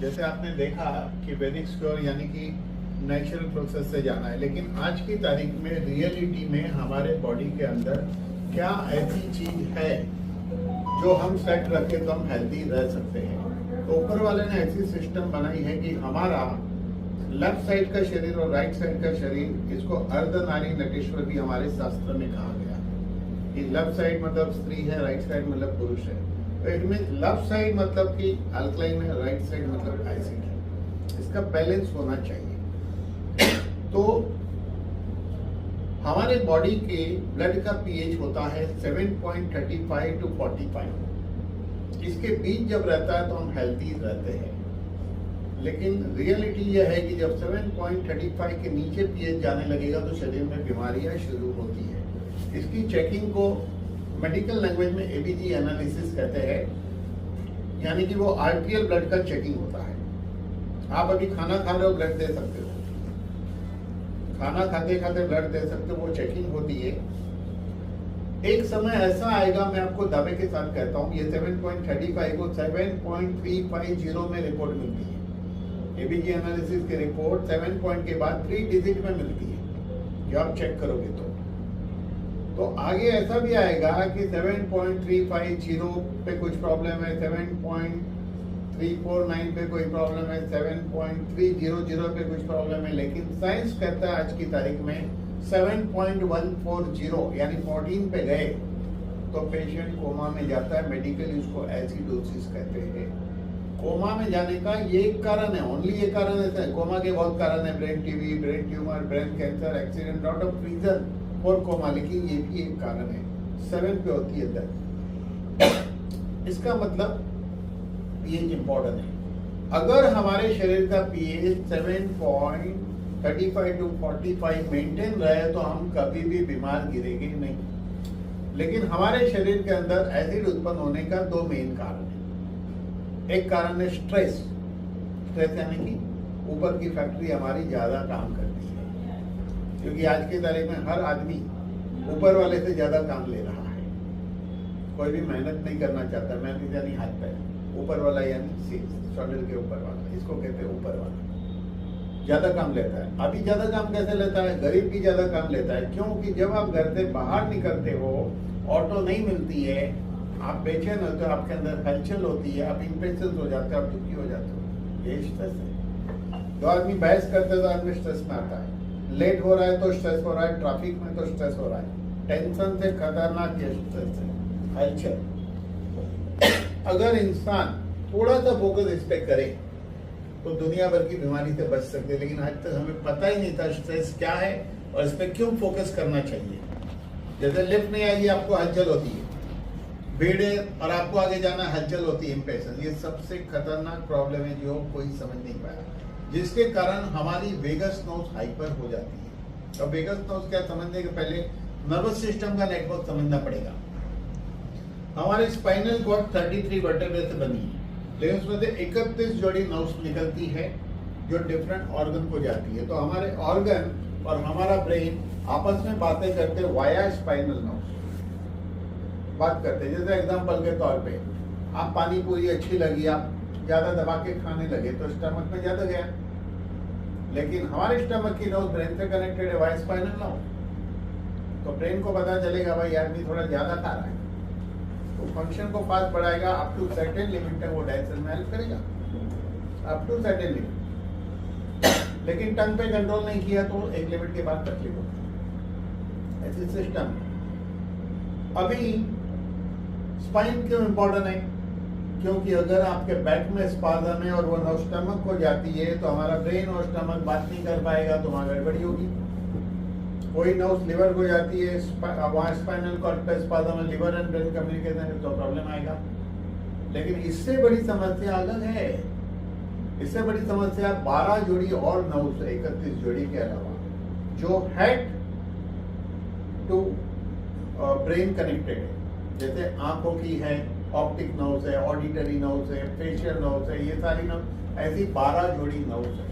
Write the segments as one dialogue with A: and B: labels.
A: जैसे आपने देखा कि वैदिक स्कोर यानी कि नेचुरल प्रोसेस से जाना है, लेकिन आज की तारीख में रियलिटी में हमारे बॉडी के अंदर क्या ऐसी चीज है जो हम सेट रखे तो हम हेल्दी रह सकते हैं। तो ऊपर वाले ने ऐसी सिस्टम बनाई है कि हमारा लेफ्ट साइड का शरीर और राइट साइड का शरीर, इसको अर्धनारी नटेश्वर भी हमारे शास्त्र में कहा गया कि लेफ्ट साइड मतलब स्त्री है, राइट साइड मतलब पुरुष है। तो इट मीन लेफ्ट साइड मतलब कि अल्कलाइन है, राइट साइड मतलब एसिड है। इसका बैलेंस होना चाहिए। तो हमारे बॉडी के ब्लड का पीएच होता है 7.35 to 45। इसके बीच जब रहता है तो हम हेल्थी रहते हैं। लेकिन रियलिटी यह है कि जब 7.35 के नीचे पीएच जाने लगेगा तो शरीर में बीमारियां शुरू होती है। इसकी चेकिंग को मेडिकल लैंग्वेज में एबीजी एनालिसिस कहते हैं, यानी कि वो आर्टियल ब्लड का चेकिंग होता है। आप अभी खाना खा रहे हो, ब्लड दे सकते हो, खाना खाते खाते ब्लड दे सकते हो, वो चेकिंग होती है। एक समय ऐसा आएगा, मैं आपको दावे के साथ कहता हूँ, ये 7.35 को 7.350 में रिपोर्ट मिलती है। एबीजी एनालिसिस की रिपोर्ट 7 पॉइंट के बाद 3 डिजिट में मिलती है, जो आप चेक करोगे तो आगे ऐसा भी आएगा कि 7.350 पे कुछ प्रॉब्लम है, 7.349 पे कोई प्रॉब्लम है, 7.300 पे कुछ प्रॉब्लम है। लेकिन साइंस कहता है आज की तारीख में 7.140 यानी 14 पे गए तो पेशेंट कोमा में जाता है। मेडिकली उसको एसिडोसिस कहते हैं। कोमा में जाने का ये एक कारण है, ओनली ये कारण है। कोमा के बहुत कारण है, brain TB, brain tumour, brain cancer, accident, lot of reason और कोमा, लेकिन ये भी एक कारण है। 7 पे होती है दर्द। इसका मतलब पीएच इंपॉर्टेंट है। अगर हमारे शरीर का पीएच 7.35 to 45 मेंटेन रहे तो हम कभी भी बीमार गिरेंगे नहीं। लेकिन हमारे शरीर के अंदर एसिड उत्पन्न होने का 2 मेन कारण है। एक कारण है स्ट्रेस। स्ट्रेस यानी कि ऊपर की फैक्ट्री हमारी ज्यादा काम करती है, क्योंकि आज की तारीख में हर आदमी ऊपर वाले से ज्यादा काम ले रहा है। कोई भी मेहनत नहीं करना चाहता। मेहनत यानी हाथ पैर, ऊपर वाला यानी शोल्डर के ऊपर वाला, इसको कहते हैं ऊपर वाला। ज्यादा काम लेता है। अभी ज्यादा काम कैसे लेता है? गरीब भी ज्यादा काम लेता है। क्योंकि जब आप घर से बाहर निकलते हो, ऑटो नहीं मिलती है, आप बेचैन होते हो, आपके अंदर हलचल होती है, आप इम्पेशेंस हो जाते हो, आप दुखी हो जाते हो। ये स्ट्रेस है। जो आदमी बहस करते हैं तो आदमी स्ट्रेस में आता है। लेट हो रहा है तो स्ट्रेस हो रहा है, ट्रैफिक में तो स्ट्रेस हो रहा है। टेंशन से खतरनाक ये स्ट्रेस है, हलचल। अगर इंसान थोड़ा सा फोकस इस पे करे तो दुनिया भर की बीमारी से बच सकते हैं। लेकिन आज तक हमें पता ही नहीं था स्ट्रेस क्या है और इस पे क्यों फोकस करना चाहिए। जैसे लिफ्ट नहीं आई, आपको हलचल होती है, भीड़ है और आपको आगे जाना, हलचल होती है, इंपेशेंस। ये सबसे खतरनाक प्रॉब्लम है जो कोई समझ नहीं पाया, जिसके कारण हमारी वेगस नर्व हाइपर हो जाती है। और वेगस नर्व क्या समझने के पहले नर्वस सिस्टम का नेटवर्क समझना पड़ेगा। हमारे स्पाइनल कॉर्ड 33 वर्टेब्रे से बनी है, लेकिन उसमें से 31 जोड़ी नर्व्स निकलती है जो डिफरेंट ऑर्गन को जाती है। तो हमारे ऑर्गन और हमारा ब्रेन आपस में बातें करते वाया स्पाइनल नर्व्स बात करते हैं। जैसे एग्जांपल के तौर पे आप पानी पूरी अच्छी लगी, आप ज्यादा दबा के खाने लगे तो स्टमक में ज्यादा गया। लेकिन हमारे स्टमक की नर्व ब्रेन से कनेक्टेड है, वाया स्पाइनल नर्व। तो ब्रेन को पता चलेगा भाई आदमी थोड़ा ज्यादा खा रहा है, तो फंक्शन को फास्ट बढ़ाएगा। अप टू सर्टेन लिमिट तक वो डाइजेशन में हेल्प करेगा, अप टू सर्टेन लिमिट। लेकिन टंग पे कंट्रोल नहीं किया तो एक लिमिट के बाद तकलीफ होती है। ऐसी सिस्टम। अभी स्पाइन क्यों इंपॉर्टेंट है? क्योंकि अगर आपके बैक में स्पाज़म है और वो नर्व स्टमक को जाती है तो हमारा ब्रेन और स्टमक बात नहीं कर पाएगा, तो वहां गड़बड़ी होगी। कोई नर्व लिवर को जाती है, वहां स्पाइनल कॉर्ड पे स्पाज़म है, लिवर एंड ब्रेन कम्युनिकेशन है, तो प्रॉब्लम आएगा। लेकिन इससे बड़ी समस्या अलग है। इससे बड़ी समस्या 12 जोड़ी और नर्व, 31 जोड़ी के अलावा, जो हेड टू ब्रेन कनेक्टेड है। जैसे आंखों की है, ऑप्टिक नर्व्स है, ऑडिटरी नर्व्स है, फेशियल नर्व्स है, ये सारी नर्व, ऐसी 12 जोड़ी नर्व्स है।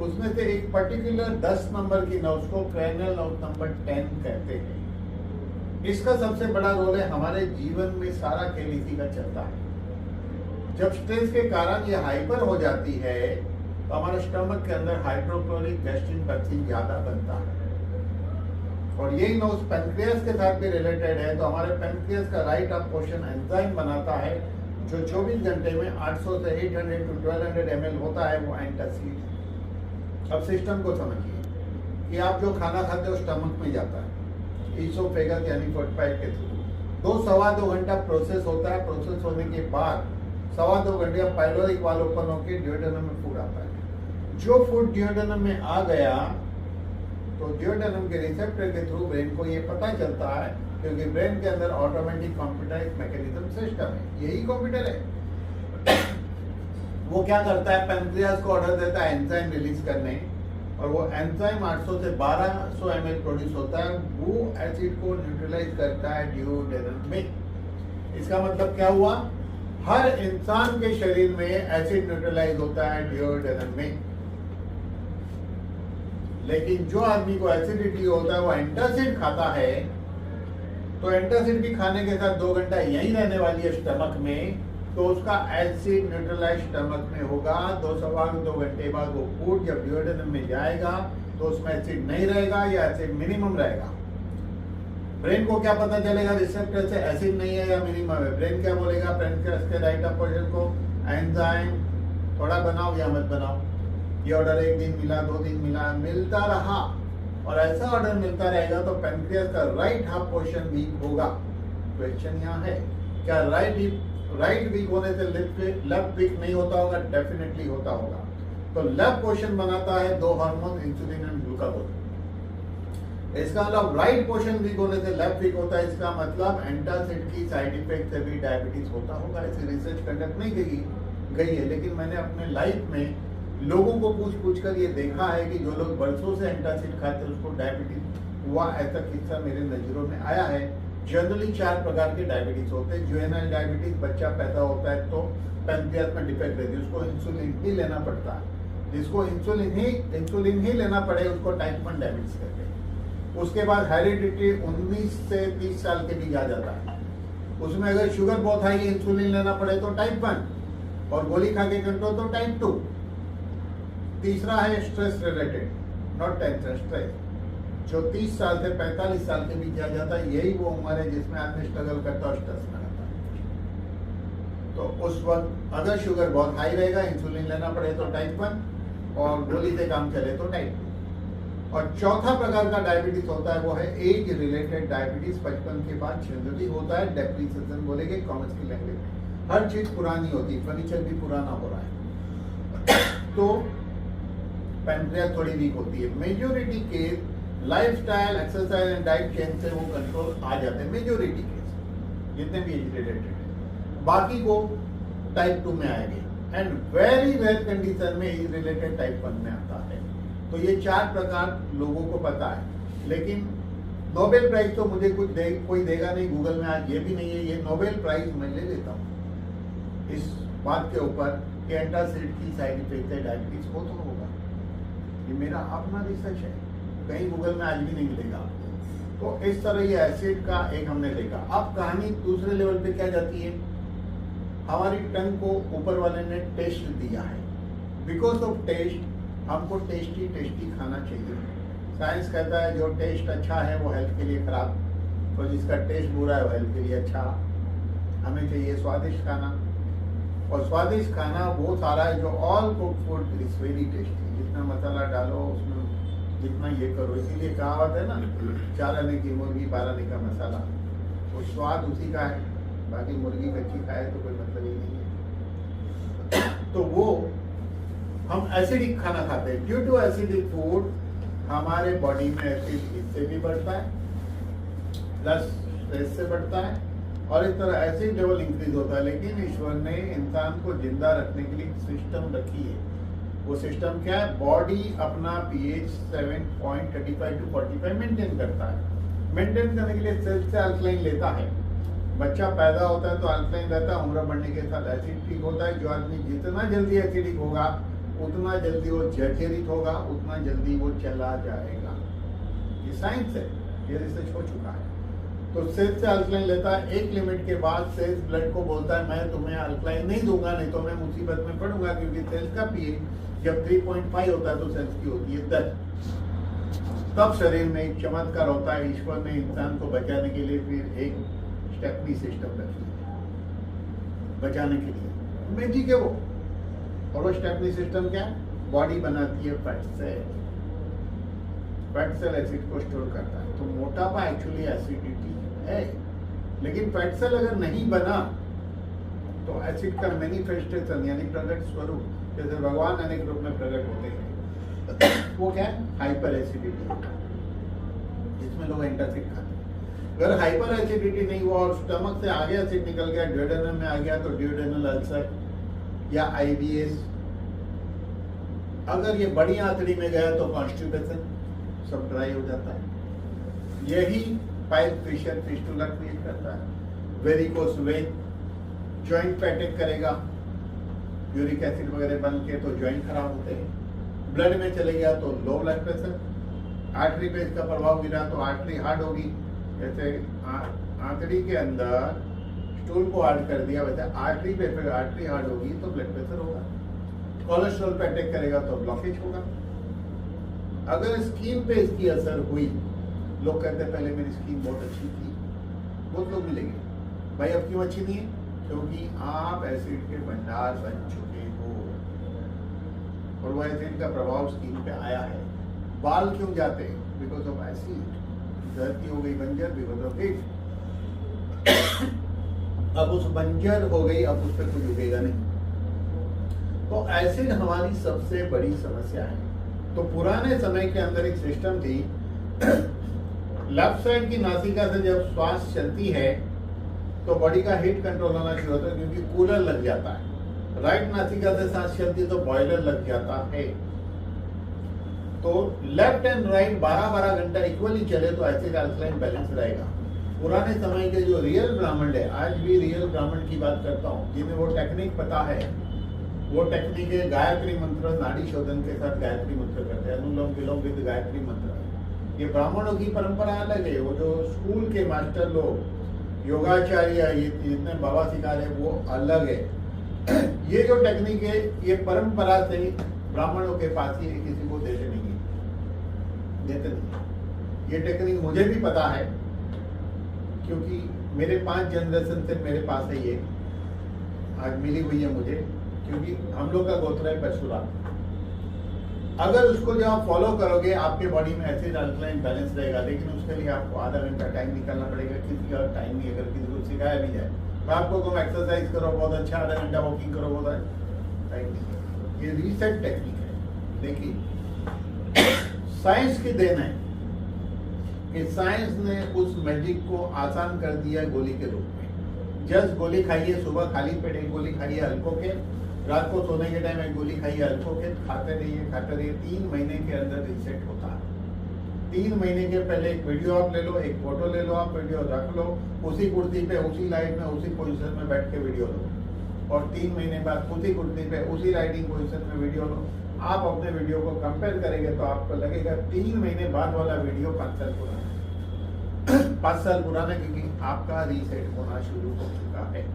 A: उसमें से एक पर्टिकुलर 10 नंबर की नर्व्स को क्रैनियल नर्व नंबर 10 कहते हैं। इसका सबसे बड़ा रोल है, हमारे जीवन में सारा खेल इसी का चलता है। जब स्ट्रेस के कारण ये हाइपर हो जाती है तो हमारे स्टमक के अंदर हाइड्रोक्लोरिक गैस्ट्रिन टॉक्सिन ज्यादा बनता है, और यही नोज पेनक्रियास के साथ भी रिलेटेड है। तो हमारे पेनक्रियास का राइट अप पोर्शन एंजाइम बनाता है जो 24 घंटे में 800 से 800 to 1200 ml होता है, वो एंटासिड। अब सिस्टम को समझिए कि आप जो खाना खाते हो स्टमक में जाता है ईसोफेगस यानी फूड पाइप के थ्रू, 2-2.25 घंटा प्रोसेस होता है। प्रोसेस होने के बाद 2.25 घंटे पाइलोरिक वाल ओपन होकर ड्यूओडेनम में फूड आता है। जो फूड ड्यूओडेनम में आ गया तो ड्यूओडेनम के रिसेप्टर के थ्रू ब्रेन को ये पता चलता है, क्योंकि ब्रेन के अंदर ऑटोमेटिक कंप्यूटराइज्ड मैकेनिज्म सिस्टम है, यही कंप्यूटर है। वो क्या करता है, पेनक्रियास को ऑर्डर देता है एंजाइम रिलीज करने, और वो एंजाइम 800 से 1200 ml प्रोड्यूस होता है। वो एसिड को न्यूट्रलाइज करता है ड्यूओडेनम में। इसका मतलब क्या हुआ, हर इंसान के शरीर में एसिड न्यूट्रलाइज होता है ड्यूओडेनम में। लेकिन जो आदमी को एसिडिटी होता है वो एंटासिड खाता है, तो एंटासिड भी खाने के साथ 2 घंटा यहीं रहने वाली है स्टमक में, तो उसका एसिड न्यूट्रलाइज स्टमक में होगा। 2 घंटे बाद वो फूड जब ड्यूओडेनम में जाएगा तो उसमें एसिड नहीं रहेगा या एसिड मिनिमम रहेगा। ब्रेन को क्या पता चलेगा रिसेप्टर से एसिड नहीं है या मिनिमम है? ब्रेन क्या बोलेगा पेनक्रियास के राइट अप पोर्शन को, एंजाइम थोड़ा बनाओ या मत बनाओ। ये ऑर्डर 1 दिन मिला, 2 दिन मिला, मिलता रहा, और ऐसा ऑर्डर मिलता रहेगा तो पेनक्रियास का राइट हाफ पोर्शन वीक होगा। क्वेश्चन यहाँ है, क्या राइट वीक होने से लेफ्ट वीक नहीं होता होगा? डेफिनेटली होता होगा। तो लेफ्ट पोर्शन बनाता है 2 हार्मोन, इंसुलिन एंड ग्लूकागोन। इसका मतलब राइट पोर्शन वीक होने से लेफ्ट वीक होता है। इसका मतलब एंटासिड की साइड इफेक्ट से भी डायबिटीज होता होगा। ऐसी रिसर्च कंडक्ट नहीं गई है, लेकिन मैंने अपने लाइफ में लोगों को पूछ कर ये देखा है कि जो लोग बरसों से एंटासिड खाते हैं उसको डायबिटीज हुआ, ऐसा किस्सा मेरे नजरों में आया है। जनरली 4 प्रकार के डायबिटीज होते हैं। जुवेनाइल डायबिटीज, बच्चा पैदा होता है तो पेनक्रियास में डिफेक्ट रहती है, उसको इंसुलिन ही लेना पड़ता है। जिसको इंसुलिन ही लेना पड़े उसको टाइप 1 डायबिटीज कहते हैं। उसके बाद हेरिडिटी 19 से 30 साल के बीच आ जाता है। उसमें अगर शुगर बहुत हाई है, इंसुलिन लेना पड़े तो टाइप 1, और गोली खा के कंट्रोल तो टाइप 2। तीसरा है stress related, not tension, stress, जो 30 साल से 45 साल के बीच आ जाता है। यही वो उम्र है जिसमें आदमी स्ट्रगल करता है, स्ट्रेस में रहता है। तो उस वक्त अगर शुगर बहुत हाई रहेगा, इंसुलिन लेना पड़े तो टाइप 1, और गोली से काम चले तो टाइप 2। और चौथा प्रकार का डायबिटीज होता है वो है एज रिलेटेड डायबिटीज। 55 के बाद जनरली होता है डेप्रिसिएशन, बोलेंगे कॉमर्स की लैंग्वेज में। हर चीज पुरानी होती है, फर्नीचर भी पुराना हो रहा है, तो पेनक्रियास थोड़ी वीक होती है। Majority case lifestyle, exercise and diet change से वो कंट्रोल आ जाते हैं, मेजोरिटी केस जितने भी एज रिलेटेड है। बाकी को टाइप 2 में आएंगे, एंड वेरी रेयर कंडीशन में एज रिलेटेड टाइप 1 में आता है। तो ये 4 प्रकार लोगों को पता है, लेकिन नोबेल प्राइज तो मुझे कोई देगा नहीं, गूगल में आज ये भी नहीं है। ये नोबेल प्राइज मैं ले लेता हूँ इस बात के ऊपर कि एंटासिड की साइड इफेक्ट है डायबिटीज को, तो होगा। ये मेरा अपना रिसर्च है, कहीं गूगल में आज भी नहीं मिलेगा। तो इस तरह ये एसिड का एक हमने देखा। अब कहानी दूसरे लेवल पे क्या जाती है, हमारी टंग को ऊपर वाले ने टेस्ट दिया है। बिकॉज ऑफ टेस्ट हमको टेस्टी खाना चाहिए। साइंस कहता है जो टेस्ट अच्छा है वो हेल्थ के लिए खराब, तो जिसका टेस्ट बुरा है वो हेल्थ के लिए अच्छा। हमें चाहिए स्वादिष्ट खाना, और स्वादिष्ट खाना वो सारा है जो all cook food is very tasty. जितना मसाला डालो उसमें, जितना ये करो, इसीलिए कहावत है ना, 4 आने की मुर्गी 12 आने का मसाला। वो स्वाद उसी का है, बाकी मुर्गी कच्ची खाए तो कोई मतलब ही नहीं है। तो वो हम एसिडिक खाना खाते हैं। ड्यू टू एसिडिक फूड हमारे बॉडी में एसिड इससे भी बढ़ता है, प्लस स्ट्रेस से बढ़ता है, और इस तरह एसिड लेवल इंक्रीज होता है। लेकिन ईश्वर ने इंसान को जिंदा रखने के लिए सिस्टम रखी है। वो सिस्टम क्या है, बॉडी अपना pH 7.35 to 45 मेंटेन करता है। मेंटेन करने के लिए सेल्फ से अल्कलाइन लेता है। बच्चा पैदा होता है तो अल्कलाइन रहता है, उम्र बढ़ने के साथ एसिड ठीक होता है। जो आदमी जितना जल्दी एसिडिक होगा उतना जल्दी वो जर्जरित होगा, उतना जल्दी वो चला जाएगा। ये साइंस है, ये रिसर्च हो चुका है। तो सेल्स से अल्कलाइन लेता है, एक लिमिट के बाद सेल्स ब्लड को बोलता है मैं तुम्हें अल्कलाइन नहीं दूंगा, नहीं तो मैं मुसीबत में पड़ूंगा, क्योंकि सेल्स का पीएच जब 3.5 होता है तो सेल्स की होती है 10। तब शरीर में एक चमत्कार होता है, ईश्वर ने इंसान को बचाने के लिए फिर एक स्टेपनी सिस्टम रखी है, बचाने के लिए मैजिक है वो। और वो स्टेपनी सिस्टम क्या है? बॉडी बनाती है fat cell, fat cell acid को स्टोर करता है। तो मोटापा एक्चुअली एसिडिटी है, लेकिन फैट सेल अगर नहीं बना तो एसिड का मैनिफेस्टेशन यानी प्रकट स्वरूप, जैसे भगवान अनेक रूप में प्रकट होते हैं, वो क्या है? हाइपर एसिडिटी, जिसमें लोग एंटासिड खाते हैं। अगर हाइपर एसिडिटी नहीं हुआ और स्टमक से आगे एसिड निकल गया, ड्यूडेनम में आ गया, तो ड्यूडेनल अल्सर या आईबीएस। अगर ये बड़ी आंतड़ी में गया तो कॉन्स्टिपेशन, सब ड्राई हो जाता है। यही पाइप फिशर फिस्टुला क्रिएट करता है। वेरिकोस वेन, जॉइंट पे अटैक करेगा, यूरिक एसिड वगैरह बन के तो जॉइंट खराब होते हैं। ब्लड में चले गया तो लो ब्लड प्रेशर, आर्टरी पे इसका प्रभाव गिरा तो आर्टरी हार्ड होगी। जैसे आंतड़ी के अंदर स्टूल को हार्ड कर दिया, वैसे आर्टरी पे फिर आर्टरी हार्ड होगी तो ब्लड प्रेशर होगा। कोलेस्ट्रॉल पे अटैक करेगा तो ब्लॉकेज होगा। अगर स्किन पे इसकी असर हुई, लोग कहते हैं पहले मेरी स्किन बहुत अच्छी थी, बहुत लोग मिलेंगे भाई अब क्यों अच्छी नहीं है? क्योंकि आप एसिड के भंडार बन चुके हो और वो एसिड का प्रभाव स्किन पे आया है। बाल क्यों जाते हैं? Because of acid. धरती हो गई बंजर बिकॉज ऑफ इट। अब उस बंजर हो गई, अब उस पर कुछ उगेगा नहीं। तो एसिड हमारी सबसे बड़ी समस्या है। तो पुराने समय के अंदर एक सिस्टम थी, लेफ्ट साइड की नासिका से जब श्वास चलती है तो बॉडी का हीट कंट्रोल होना शुरू होता है, क्योंकि कूलर लग जाता है। राइट नासिका से सांस चलती है तो बॉयलर लग जाता है। तो लेफ्ट एंड राइट 12-12 घंटा इक्वली चले तो एसिड अल्कलाइन बैलेंस रहेगा। पुराने समय के जो रियल ब्राह्मण है, आज भी रियल ब्राह्मण की बात करता हूँ, जिन्हें वो टेक्निक पता है, वो टेक्निक है गायत्री मंत्र, नाड़ी शोधन के साथ गायत्री मंत्र करते हैं, अनुलोम विलोम विद गायत्री मंत्र। ये ब्राह्मणों की परंपरा अलग है। वो जो स्कूल के मास्टर लोग, योगाचार्य, ये जितने बाबा सिखा रहे वो अलग है। ये जो टेक्निक है ये परंपरा से ब्राह्मणों के पास ही है, किसी को देते नहीं है। ये टेक्निक मुझे भी पता है, क्योंकि मेरे 5 जनरेशन से मेरे पास है ये, आज मिली हुई है मुझे, क्योंकि हम लोग का गोत्र है परशुराम। अगर उसको जब आप फॉलो करोगे आपके बॉडी में एसिड अल्कलाइन बैलेंस रहेगा, लेकिन उसके लिए आपको आधा घंटा टाइम निकालना पड़ेगा। किसी का टाइम नहीं, अगर किसी को सिखाया भी जाए तो आपको तुम एक्सरसाइज करो बहुत अच्छा, आधा घंटा वॉकिंग करो बहुत अच्छा, टाइम नहीं। ये रीसेट टेक्निक है। देखिए साइंस की देन है कि साइंस ने उस मैजिक को आसान कर दिया है गोली के रूप में। जस्ट गोली खाइए, सुबह खाली पेट एक गोली खाइए अल्को के, रात को सोने के टाइम एक गोली खाइए अल्को के, खाते रहिए। 3 महीने के अंदर रीसेट होता है। 3 महीने के पहले एक वीडियो आप ले लो, एक फोटो ले लो, आप वीडियो रख लो, उसी कुर्सी पे, उसी लाइट में, उसी पोजीशन में बैठ के वीडियो लो, और 3 महीने बाद उसी कुर्सी पे, उसी राइटिंग पोजीशन में वीडियो लो। आप अपने वीडियो को कंपेयर करेंगे तो आपको लगेगा 3 महीने बाद वाला वीडियो 5 साल पुराना 5 साल पुराना, क्योंकि आपका रीसेट होना शुरू हो चुका है।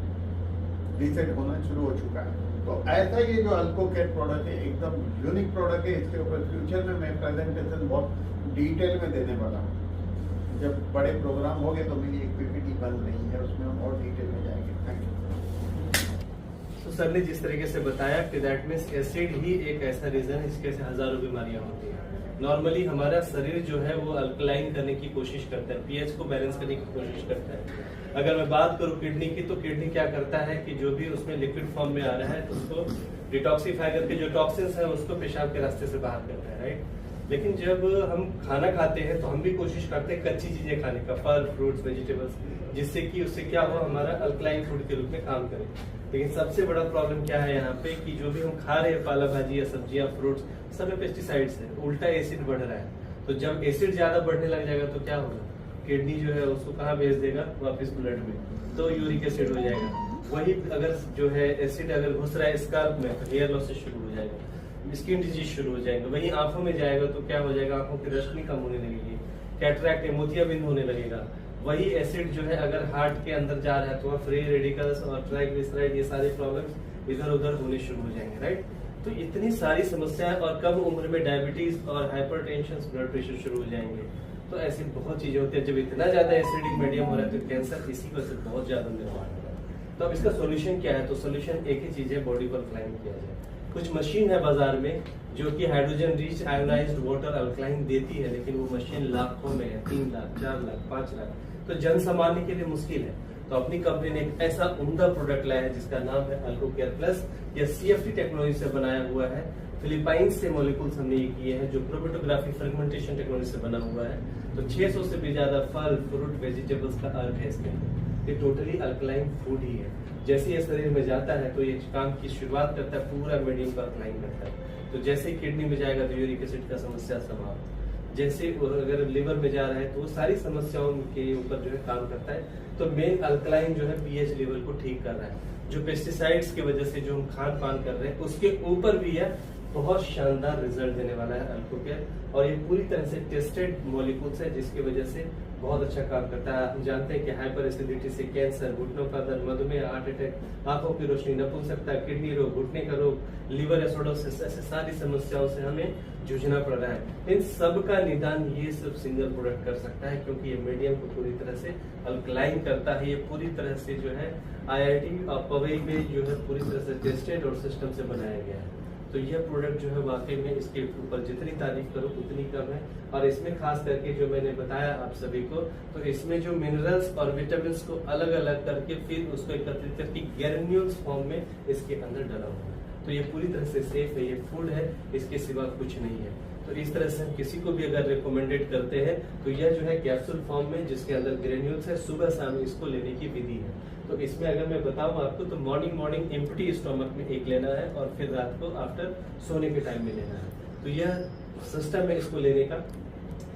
A: रीसेट होना शुरू हो चुका है। तो ऐसा ये जो अल्कोकेट प्रोडक्ट है एकदम यूनिक प्रोडक्ट है। इसके ऊपर फ्यूचर में मैं प्रेजेंटेशन बहुत डिटेल में देने वाला हूँ। जब बड़े प्रोग्राम होंगे तो मेरी एक पीपीटी बन रही है, उसमें हम और डिटेल में जाएंगे। Thank you.
B: तो सर ने जिस तरीके से बताया कि दैट मीन्स एसिड ही एक ऐसा रीजन है इसके से हजारों बीमारियां होती हैं। नॉर्मली हमारा शरीर जो है वो अल्कलाइन करने की कोशिश करता है, पीएच को बैलेंस करने की कोशिश करता है। अगर मैं बात करूं किडनी की, तो किडनी क्या करता है कि जो भी उसमें लिक्विड फॉर्म में आ रहा है उसको डिटॉक्सिफाई करके जो टॉक्सिन्स है उसको पेशाब के रास्ते से बाहर करता है, राइट। लेकिन जब हम खाना खाते हैं तो हम भी कोशिश करते हैं कच्ची चीजें खाने का, फल, फ्रूट्स, वेजिटेबल्स, जिससे कि उससे क्या हो, हमारा अल्कलाइन फूड के रूप में काम करे। लेकिन सबसे बड़ा प्रॉब्लम क्या है यहाँ पे कि जो भी हम खा रहे हैं, पाला भाजी या सब्जियां, फ्रूट्स, सब में पेस्टिसाइड्स है, उल्टा एसिड बढ़ रहा है। तो जब एसिड ज्यादा बढ़ने लग जाएगा तो क्या होगा, किडनी जो है उसको कहाँ भेज देगा, वापस ब्लड में, तो यूरिक एसिड हो जाएगा। वही अगर जो है एसिड अगर घुस रहा है स्काल्प में तो हेयर लॉसेस शुरू हो जाएगा, स्किन डिजीज शुरू हो जाएंगे। वहीं आंखों में जाएगा तो क्या हो जाएगा, आंखों की रोशनी कम होने लगेगी, कैटरैक्ट मोतियाबिंद होने लगेगा, वही एसिड जो है अगर हार्ट के अंदर जा रहा है तो वह फ्री रेडिकल्स और ट्राइग्लिसराइड ये सारे प्रॉब्लम्स इधर उधर होने शुरू हो जाएंगे, राइट। तो इतनी सारी समस्याएं और कम उम्र में डायबिटीज और हाइपरटेंशन, ब्लड प्रेशर शुरू हो जाएंगे। तो ऐसी बहुत चीजें होती है। जब इतना ज्यादा एसिडिक मीडियम हो रहा है तो कैंसर इसी वजह से बहुत ज्यादा निर्माण हो रहा है। तो अब इसका सोल्यूशन क्या है? तो सोल्यूशन एक ही चीज है, बॉडी को अल्कलाइन किया जाए। कुछ मशीन है बाजार में जो कि hydrogen rich ionised water alkaline देती है, लेकिन वो मशीन लाखों में है, 3 लाख 4 लाख 5 लाख, तो जन सामान्य के लिए मुश्किल है। तो अपनी कंपनी ने एक ऐसा उम्दा प्रोडक्ट लाया है जिसका नाम है अल्कोकेयर प्लस। यह CFT टेक्नोलॉजी से बनाया हुआ है। फिलीपाइंस से मॉलिक्यूल्स हमने ये किए हैं जो क्रोमेटोग्राफी फर्मेंटेशन टेक्नोलॉजी से बना हुआ है। तो 600 से भी ज्यादा फल, फ्रूट, वेजिटेबल्स का अर्क है इसके अंदर। ये टोटली अल्कलाइन फूड ही है। जैसे ये शरीर में जाता है तो ये काम की शुरुआत करता है, पूरा मीडियम को अल्कलाइन करता है। तो जैसे ही किडनी में जाएगा तो यूरिक एसिड का समस्या समाप्त। जैसे अगर लिवर में जा रहा है तो वो सारी समस्याओं के ऊपर जो है काम करता है। तो मेन अल्कलाइन जो है पीएच लेवल को ठीक कर रहा है। जो पेस्टिसाइड्स की वजह से जो हम खान पान कर रहे हैं उसके ऊपर भी है बहुत शानदार रिजल्ट देने वाला है अल्कोकेयर। और ये पूरी तरह से टेस्टेड मॉलिक्यूल्स है जिसकी वजह से बहुत अच्छा काम करता है। हम जानते हैं कि हाइपर एसिडिटी से कैंसर, घुटनों का दर्द, मधुमेह, हार्ट अटैक, आंखों की रोशनी, नपुंसकता, किडनी रोग, घुटने का रोग, लिवर एसिडोसिस, ऐसे सारी समस्याओं से हमें जूझना पड़ रहा है। इन सब का निदान ये सब सिंगल प्रोडक्ट कर सकता है क्योंकि ये मीडियम को पूरी तरह से अल्कलाइन करता है। ये पूरी तरह से जो है IIT और पवई में जो है पूरी तरह से टेस्टेड और सिस्टम से बनाया गया है। तो यह प्रोडक्ट जो है वाकई में इसके ऊपर जितनी तारीफ करो उतनी कम है। और इसमें खास करके जो मैंने बताया आप सभी को, तो इसमें जो मिनरल्स और विटामिन को अलग अलग करके फिर उसको एकत्रित करके ग्रेन्यूल्स फॉर्म में इसके अंदर डाला हुआ है। तो ये पूरी तरह से सेफ है, ये फूड है, इसके सिवा कुछ नहीं है। तो इस तरह से हम किसी को भी अगर रिकमेंडेड करते हैं तो यह जो है कैप्सूल फॉर्म में जिसके अंदर ग्रेन्यूल्स है, सुबह शाम इसको लेने की विधि है। तो इसमें अगर मैं बताऊं आपको तो मॉर्निंग एम्प्टी स्टोमक में एक लेना है और फिर रात को आफ्टर सोने के टाइम में लेना है। तो यह सिस्टम है इसको लेने का।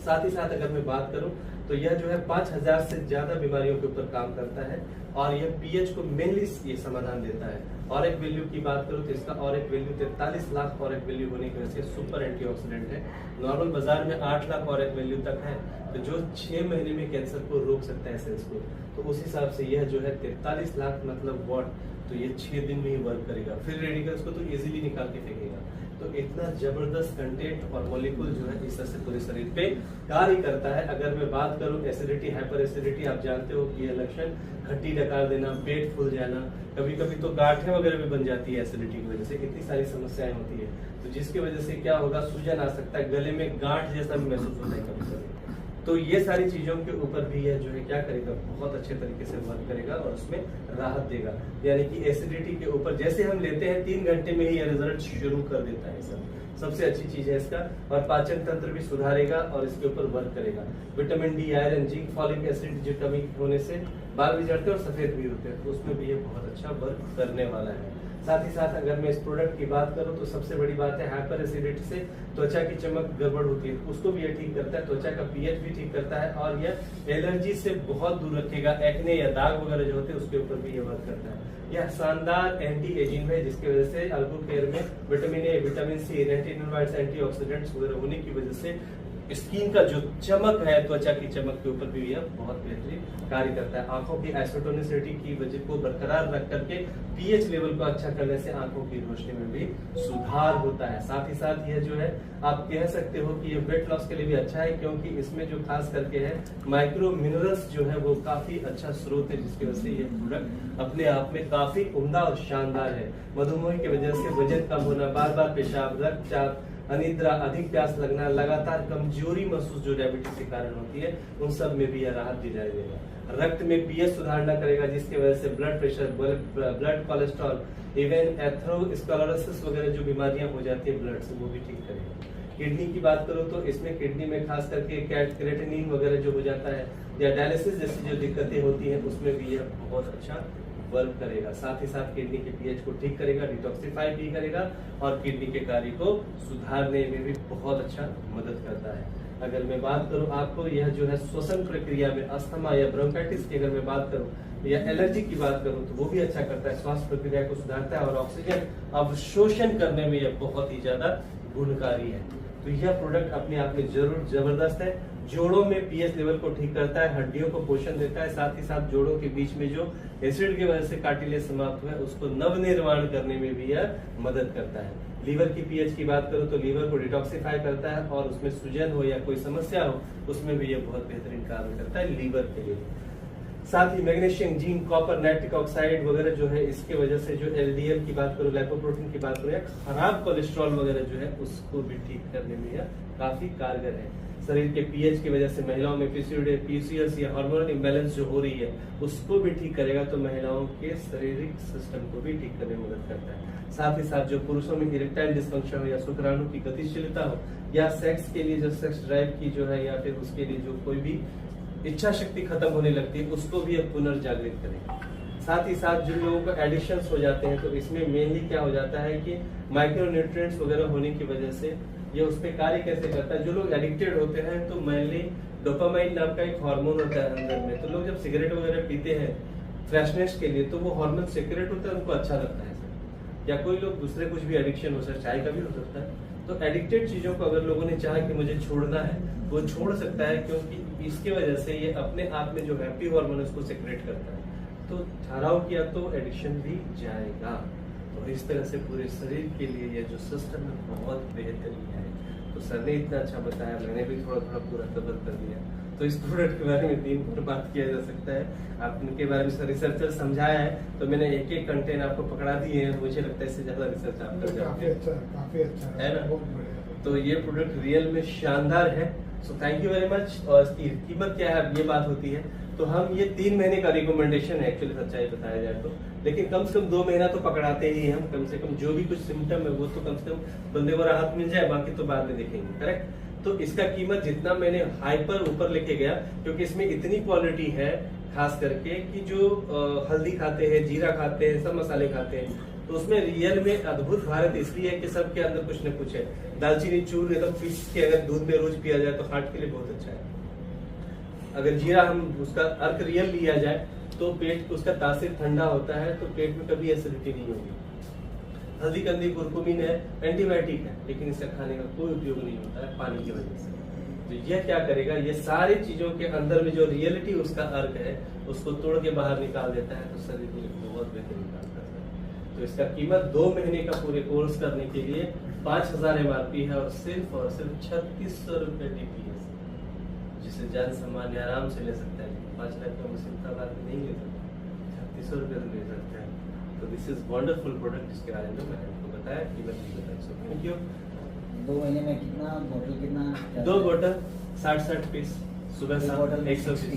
B: साथ ही साथ अगर मैं बात करूं तो यह जो है 5000 से ज्यादा बीमारियों के ऊपर काम करता है और यह पीएच को मेनली ये समाधान देता है। और एक वैल्यू की बात करूं तो इसका और एक वैल्यू 43 लाख और एक वैल्यू होने की वजह से सुपर एंटीऑक्सीडेंट है। नॉर्मल बाजार में 8 लाख और एक वैल्यू तक है, तो जो 6 महीने में कैंसर को रोक सकता है सेल्स को। तो उस हिसाब से यह जो है 43 लाख मतलब वॉट, तो ये 6 दिन में ही वर्क करेगा। फिर रेडिकल्स को तो इजीली निकाल के फेंकेगा। तो इतना जबरदस्त कंटेंट और मॉलिक्यूल जो है इस तरह से पूरे शरीर पे कार्य करता है। अगर मैं बात करूं एसिडिटी, हाइपर एसिडिटी, आप जानते हो कि यह लक्षण खट्टी डकार देना, पेट फूल जाना, कभी कभी तो गांठें वगैरह भी बन जाती है एसिडिटी की वजह से। इतनी सारी समस्याएं होती है तो जिसकी वजह से क्या होगा, सूजन आ सकता है, गले में गांठ जैसा भी महसूस होता है कभी कभी। तो ये सारी चीजों के ऊपर भी यह जो है क्या करेगा, बहुत अच्छे तरीके से वर्क करेगा और उसमें राहत देगा। यानी कि एसिडिटी के ऊपर जैसे हम लेते हैं 3 घंटे में ही यह रिजल्ट शुरू कर देता है। सबसे अच्छी चीज है इसका। और पाचन तंत्र भी सुधारेगा और इसके ऊपर वर्क करेगा। Vitamin D, iron, zinc, folic acid जो कमी होने से बाल भी झड़ते और सफेद भी होते हैं, तो उसमें भी ये बहुत अच्छा वर्क करने वाला है। साथ ही साथ अगर मैं इस प्रोडक्ट की बात करूं तो सबसे बड़ी बात है हाइपर एसिडिटी से त्वचा की चमक गड़बड़ होती है, उसको भी ये ठीक करता है। त्वचा का पीएच भी ठीक करता है और यह एलर्जी से बहुत दूर रखेगा। एक्ने या दाग वगैरह जो होते हैं उसके ऊपर भी ये वर्क करता है। यह शानदार एंटी एजिंग है जिसकी वजह से अल्कोकेयर में vitamin A, vitamin C, retinoids, antioxidants वगैरह होने की वजह से स्किन का जो चमक है, त्वचा की चमक के ऊपर भी यह बहुत बेहतरीन कार्य करता है। आंखों की आइसोटोनिसिटी की वजह को बरकरार रख करके पीएच लेवल को अच्छा करने से आंखों की रोशनी में भी सुधार होता है। साथ ही साथ यह जो है आप कह सकते हो कि ये वेट लॉस के लिए भी अच्छा है क्योंकि इसमें जो खास करके है माइक्रो मिनरल्स जो है वो काफी अच्छा स्रोत है, जिसकी वजह से ये प्रोडक्ट अपने आप में काफी उम्दा और शानदार है। मधुमेह की वजह से वजन कम होना, बार बार पेशाब, रक्तचाप, अनिद्रा, अधिक प्यास लगना, लगातार कमजोरी महसूस जो डायबिटीज के कारण होती है, उन सब में भी यह राहत दिलाई देगा। रक्त में पीएच सुधारना करेगा जिसकी वजह से blood pressure, blood cholesterol, even atherosclerosis वगैरह जो बीमारियां हो जाती है ब्लड से, वो भी ठीक करेगा। किडनी की बात करो तो इसमें किडनी में खास करके क्रेटिनिन वगैरह जो हो जाता है या डायलिसिस जैसी जो दिक्कतें होती हैं उसमें भी यह बहुत अच्छा वर्क करेगा। साथ ही साथ किडनी के पीएच को ठीक करेगा, डिटॉक्सिफाई भी करेगा और किडनी के कार्य को सुधारने में भी बहुत अच्छा मदद करता है। अगर मैं बात करूं आपको यह जो है श्वसन प्रक्रिया में अस्थमा या ब्रोंकाइटिस की अगर मैं बात करूं या एलर्जी की बात करूं तो वो भी अच्छा करता है, श्वास प्रक्रिया को सुधारता है और ऑक्सीजन अवशोषण करने में यह बहुत ही ज्यादा गुणकारी है। तो यह प्रोडक्ट अपने आप में जरूर जबरदस्त है। जोड़ों में पीएच लेवल को ठीक करता है, हड्डियों को पोषण देता है, साथ ही साथ जोड़ों के बीच में जो एसिड की वजह से कार्टिलेज समाप्त हुआ है उसको नवनिर्माण करने में भी यह मदद करता है। लीवर की पीएच की बात करो तो लीवर को डिटॉक्सिफाई करता है और उसमें सूजन हो या कोई समस्या हो उसमें भी यह बहुत बेहतरीन कार्य करता है लीवर के लिए। साथ ही magnesium, zinc, copper, nitric oxide वगैरह जो है इसके वजह से जो एलडीएल की बात करो, लाइपोप्रोटीन की बात करो या खराब कोलेस्ट्रॉल वगैरह जो है उसको भी ठीक करने में यह काफी कारगर है। शरीर के पीएच की वजह से महिलाओं में पीसीओएस या हार्मोनल इम्बैलेंस जो हो रही है उसको भी ठीक करेगा, तो महिलाओं के शारीरिक सिस्टम को भी ठीक करने में मदद करता है। साथ ही साथ जो पुरुषों में इरेक्टाइल डिस्फंक्शन हो या शुक्राणु की गतिशीलता हो या सेक्स के लिए जो सेक्स ड्राइव की जो है या फिर उसके लिए जो कोई भी इच्छा शक्ति खत्म होने लगती है उसको भी अब पुनर्जागृत करेगा। साथ ही साथ जिन लोगों को एडिक्शंस हो जाते हैं तो इसमें मेनली क्या हो जाता है कि माइक्रोन्यूट्रिएंट्स वगैरह होने की वजह से ये उस पर कार्य कैसे करता है। जो लोग एडिक्टेड होते हैं तो मेनली डोपामाइन नाम का एक हार्मोन होता है अंदर में, तो लोग जब सिगरेट वगैरह पीते हैं फ्रेशनेस के लिए तो वो हार्मोन सिगरेट होता है उनको अच्छा लगता है सर। या कोई लोग दूसरे कुछ भी एडिक्शन हो सकता है, चाय का भी हो सकता है। तो एडिक्टेड चीजों को अगर लोगों ने चाहा कि मुझे छोड़ना है वो छोड़ सकता है, क्योंकि इसके वजह से ये अपने आप में जो हैप्पी हार्मोन उसको सेक्रेट करता है। तो ठहराव किया तो एडिक्शन भी जाएगा। तो इस तरह से पूरे शरीर के लिए ये जो सिस्टम है बहुत बेहतरीन है। तो सर ने इतना अच्छा बताया, मैंने भी थोड़ा थोड़ा पूरा कवर कर दिया। तो इस प्रोडक्ट के बारे में 3 बार बात किया जा सकता है। आपके बारे में सर रिसर्चर समझाया है तो मैंने एक एक कंटेंट आपको पकड़ा दिए हैं। मुझे लगता है इससे ज्यादा रिसर्च आप कर जाते हैं।
C: काफी अच्छा
B: है ना। तो ये प्रोडक्ट रियल में शानदार है। So thank you very much. और इसकी कीमत क्या है ये बात होती है। तो हम ये 3 महीने का रिकमेंडेशन है एक्चुअली, सच्चाई बताया जाए तो, लेकिन कम से कम 2 महीना तो पकड़ाते ही हम। कम से कम जो भी कुछ सिम्टम है वो तो कम से कम बंदे को राहत मिल जाए, बाकी तो बाद में देखेंगे। करेक्ट। तो इसका कीमत जितना मैंने हाइपर ऊपर लेके गया, क्योंकि इसमें इतनी क्वालिटी है खास करके कि जो हल्दी खाते हैं, जीरा खाते हैं, सब मसाले खाते हैं, तो उसमें रियल में अद्भुत भारत इसलिए है कि सबके अंदर कुछ न कुछ है। दालचीनी चूर्ण एकदम पीस के अगर दूध में रोज पिया जाए तो हार्ट के लिए बहुत अच्छा है। अगर जीरा हम उसका अर्क रियल लिया जाए तो पेट उसका तासीर ठंडा होता है, तो पेट में कभी एसिडिटी नहीं होगी। हल्दी कंदी कुरकुमिन है, एंटीबायोटिक है, लेकिन इसका खाने का कोई उपयोग नहीं होता है पानी की वजह से। तो यह क्या करेगा, ये सारी चीजों के अंदर में जो रियलिटी उसका अर्क है उसको तोड़ के बाहर निकाल देता है, तो शरीर के लिए बहुत बेहतरीन काम करता है। तो इसका कीमत 2 महीने का पूरे कोर्स करने के लिए 5000 MRP है और सिर्फ 3600 रुपए DPS, जिसे जन सामान्य आराम से ले सकता है। 5 लाख का मुसीबत आदमी नहीं ले सकता, 3600 रुपए से ले सकता है। तो दिस इज वंडरफुल प्रोडक्ट। इसके बारे में मैंने आपको बताया, कीमत भी बताई। So thank you.
C: 2 महीने में कितना बोतल, कितना
B: 2 बोतल 60 पीस, सुबह शाम 120।